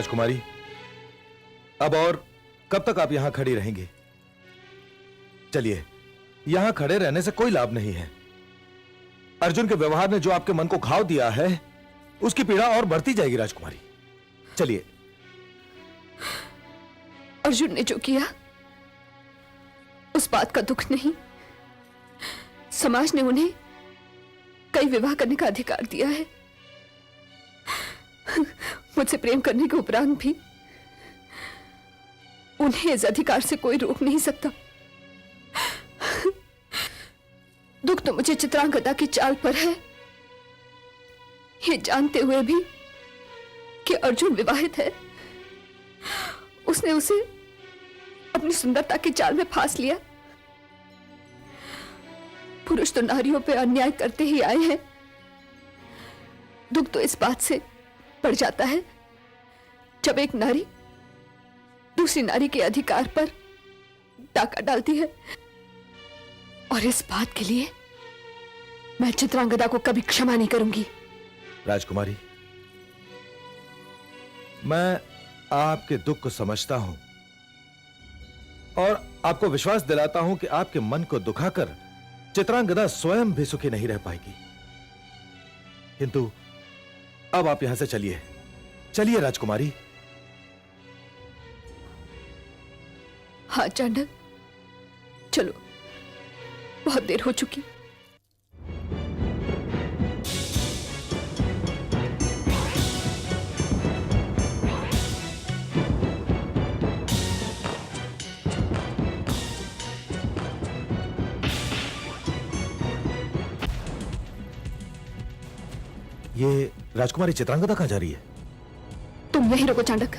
राजकुमारी, अब और कब तक आप यहां खड़ी रहेंगी? चलिए, यहां खड़े रहने से कोई लाभ नहीं है। अर्जुन के व्यवहार ने जो आपके मन को घाव दिया है, उसकी पीड़ा और बढ़ती जाएगी राजकुमारी। चलिए। अर्जुन ने जो किया उस बात का दुख नहीं, समाज ने उन्हें कई विवाह करने का अधिकार दिया है। मुझसे प्रेम करने के उपरांत भी उन्हें इस अधिकार से कोई रोक नहीं सकता। दुख तो मुझे चित्रांगदा की चाल पर है, ये जानते हुए भी कि अर्जुन विवाहित है। उसने उसे अपनी सुंदरता की चाल में फांस लिया। पुरुष तो नारियों पे अन्याय करते ही आए हैं। दुख तो इस बात से बढ़ जाता है जब एक नारी दूसरी नारी के अधिकार पर डाका डालती है, और इस बात के लिए मैं चित्रांगदा को कभी क्षमा नहीं करूंगी। राजकुमारी, मैं आपके दुख को समझता हूं और आपको विश्वास दिलाता हूं कि आपके मन को दुखाकर चित्रांगदा स्वयं भी सुखी नहीं रह पाएगी। किंतु अब आप यहां से चलिए। चलिए राजकुमारी। हाँ चांडक, चलो, बहुत देर हो चुकी। ये राजकुमारी चित्रांगदा कहां जा रही है? तुम यहीं रुको चांडक।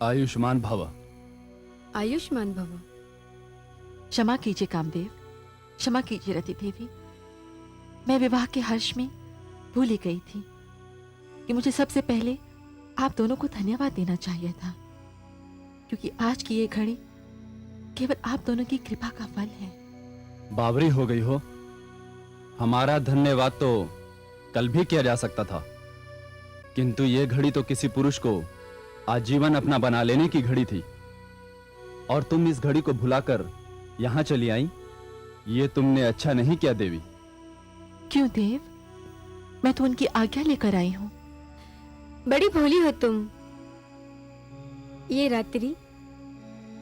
आयुष्मान भव। आयुष्मान भव। क्षमा कीजिए कामदेव, क्षमा कीजिए रति देवी। मैं विवाह के हर्ष में भूल ही गई थी कि मुझे सबसे पहले आप दोनों को धन्यवाद देना चाहिए था, क्योंकि आज की ये घड़ी केवल आप दोनों की कृपा का फल है। बावरी हो गई हो। हमारा धन्यवाद तो कल भी किया जा सकता था, किंतु ये घड़ी तो किसी पुरुष को आजीवन अपना बना लेने की घड़ी थी, और तुम इस घड़ी को भुलाकर यहां चली आई। ये तुमने अच्छा नहीं किया देवी। क्यों देव? मैं तो उनकी आज्ञा लेकर आई हूं। बड़ी भोली हो तुम। ये रात्रि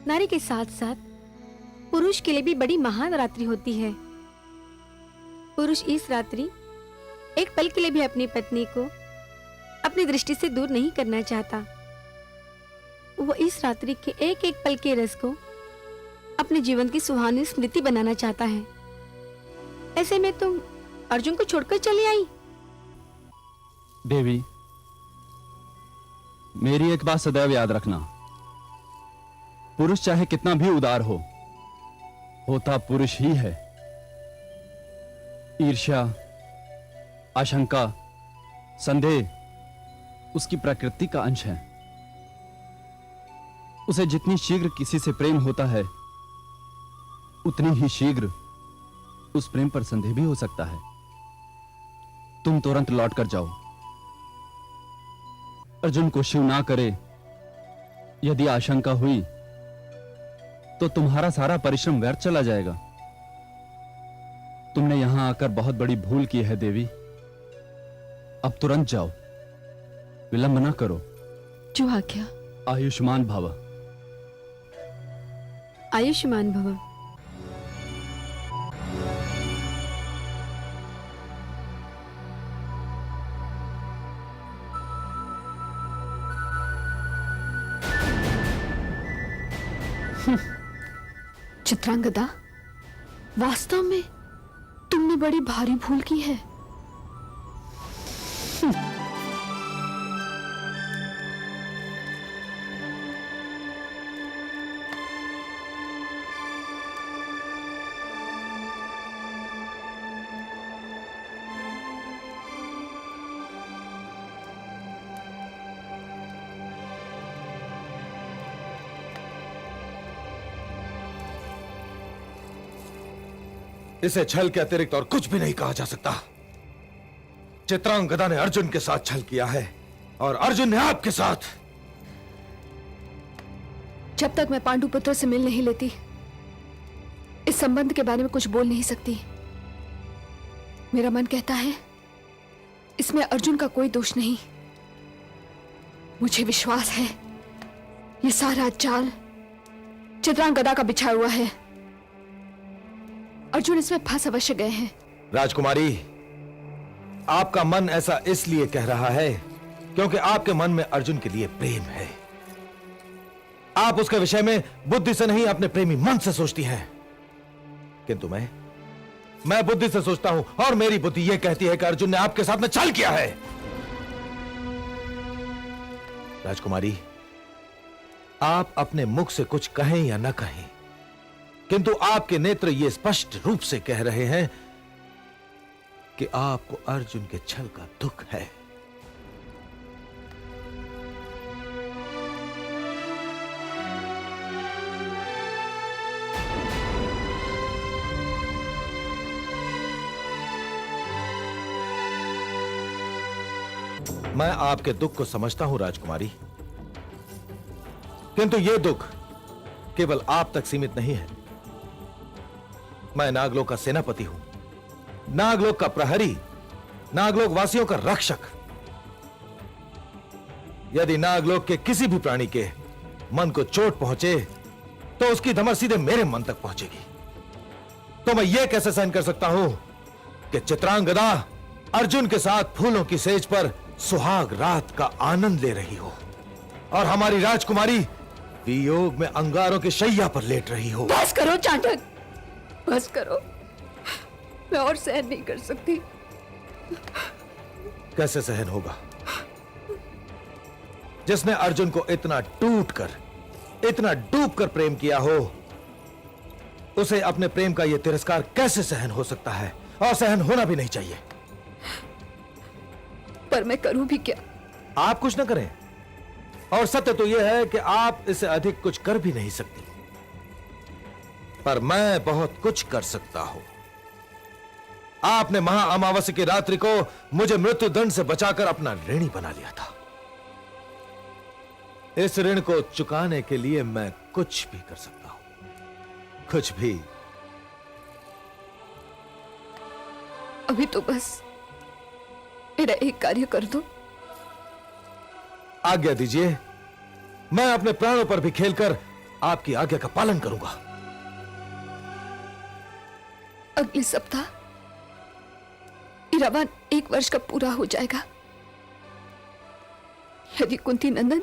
नारी के साथ साथ पुरुष के लिए भी बड़ी महान रात्रि होती है। पुरुष इस रात्रि एक पल के लिए भी अपनी पत्नी को अपनी दृष्टि से दूर नहीं करना चाहता। वो इस रात्रि के एक एक पल के रस को अपने जीवन की सुहानी स्मृति बनाना चाहता है। ऐसे में तुम अर्जुन को छोड़कर चली आई। देवी, मेरी एक बात सदैव याद रखना। पुरुष चाहे कितना भी उदार हो, होता पुरुष ही है। ईर्ष्या, आशंका, संदेह उसकी प्रकृति का अंश है। उसे जितनी शीघ्र किसी से प्रेम होता है, उतनी ही शीघ्र उस प्रेम पर संदेह भी हो सकता है। तुम तुरंत लौट कर जाओ। अर्जुन को शिव ना करे, यदि आशंका हुई तो तुम्हारा सारा परिश्रम व्यर्थ चला जाएगा। तुमने यहां आकर बहुत बड़ी भूल की है देवी। अब तुरंत जाओ, विलंब ना करो। जो आज्ञा। आयुष्मान भव। आयुष्मान भव। चित्रांगदा, वास्तव में तुमने बड़ी भारी भूल की है। इसे छल के अतिरिक्त और कुछ भी नहीं कहा जा सकता। चित्रांगदा ने अर्जुन के साथ छल किया है और अर्जुन ने आपके साथ। जब तक मैं पांडुपुत्र से मिल नहीं लेती, इस संबंध के बारे में कुछ बोल नहीं सकती। मेरा मन कहता है इसमें अर्जुन का कोई दोष नहीं। मुझे विश्वास है ये सारा जाल चित्रांगदा का बिछा हुआ है। अर्जुन इसमें फंस अवश्य गए हैं। राजकुमारी, आपका मन ऐसा इसलिए कह रहा है क्योंकि आपके मन में अर्जुन के लिए प्रेम है। आप उसके विषय में बुद्धि से नहीं, अपने प्रेमी मन से सोचती हैं। किंतु मैं बुद्धि से सोचता हूं और मेरी बुद्धि यह कहती है कि अर्जुन ने आपके साथ में छल किया है। राजकुमारी, आप अपने मुख से कुछ कहें या न कहें, किंतु आपके नेत्र ये स्पष्ट रूप से कह रहे हैं कि आपको अर्जुन के छल का दुख है। मैं आपके दुख को समझता हूं राजकुमारी, किंतु यह दुख केवल आप तक सीमित नहीं है। मैं नागलोक का सेनापति हूं, नागलोक का प्रहरी, नागलोक वासियों का रक्षक। यदि नागलोक के किसी भी प्राणी के मन को चोट पहुंचे तो उसकी धमर सीधे मेरे मन तक पहुंचेगी। तो मैं यह कैसे सहन कर सकता हूं कि चित्रांगदा अर्जुन के साथ फूलों की सेज पर सुहाग रात का आनंद ले रही हो और हमारी राजकुमारी वियोग में अंगारों की शैया पर लेट रही हो। बस करो चांडक, बस करो। मैं और सहन नहीं कर सकती। कैसे सहन होगा? जिसने अर्जुन को इतना टूट कर, इतना डूब कर प्रेम किया हो, उसे अपने प्रेम का यह तिरस्कार कैसे सहन हो सकता है? और सहन होना भी नहीं चाहिए। पर मैं करूं भी क्या? आप कुछ ना करें, और सत्य तो यह है कि आप इससे अधिक कुछ कर भी नहीं सकती। पर मैं बहुत कुछ कर सकता हूं। आपने महा अमावस्या की रात्रि को मुझे मृत्यु दंड से बचाकर अपना ऋणी बना लिया था। इस ऋण को चुकाने के लिए मैं कुछ भी कर सकता हूं, कुछ भी। अभी तो बस मेरा एक कार्य कर दो। आज्ञा दीजिए, मैं अपने प्राणों पर भी खेलकर आपकी आज्ञा का पालन करूंगा। अगले सप्ताह इरावान 1 वर्ष का पूरा हो जाएगा। यदि कुंती नंदन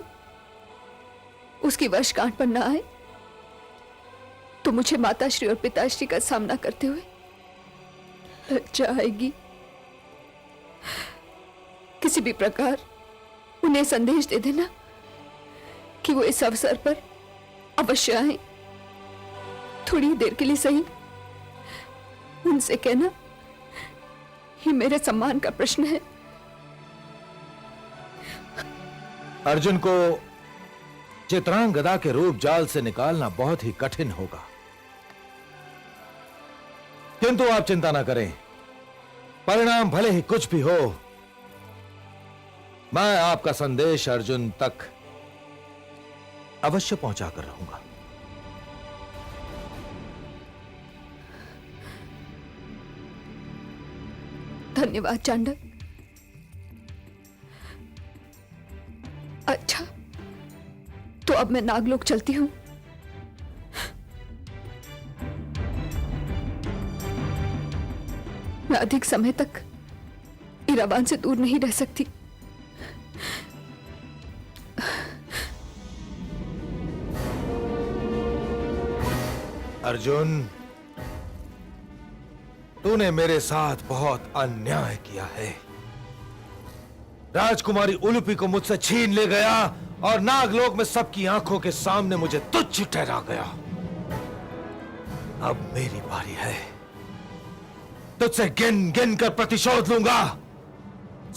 उसकी वर्षगांठ पर न आए तो मुझे माताश्री और पिताश्री का सामना करते हुए लज्जा आएगी। किसी भी प्रकार उन्हें संदेश दे देना कि वो इस अवसर पर अवश्य आए। थोड़ी देर के लिए सही। उनसे कहना ये मेरे सम्मान का प्रश्न है। अर्जुन को चित्रांगदा के रूप जाल से निकालना बहुत ही कठिन होगा, किंतु आप चिंता ना करें। परिणाम भले ही कुछ भी हो, मैं आपका संदेश अर्जुन तक अवश्य पहुंचा कर रहूंगा। धन्यवाद चांडक। अच्छा, तो अब मैं नागलोक चलती हूं। मैं अधिक समय तक इरावान से दूर नहीं रह सकती। अर्जुन, तूने मेरे साथ बहुत अन्याय किया है। राजकुमारी उलूपी को मुझसे छीन ले गया और नागलोक में सबकी आंखों के सामने मुझे तुच्छ ठहरा गया। अब मेरी बारी है। तुझसे गिन गिन कर प्रतिशोध लूंगा।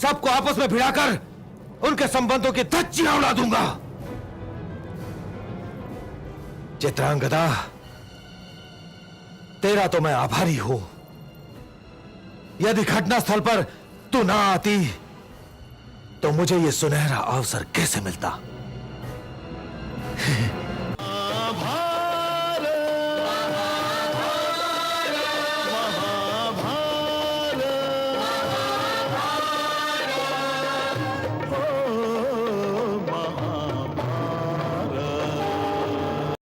सबको आपस में भिड़ाकर उनके संबंधों की धज्जियां उड़ा दूंगा। चित्रांगदा, तेरा तो मैं आभारी हूं, यदि घटनास्थल पर तू ना आती तो मुझे यह सुनहरा अवसर कैसे मिलता।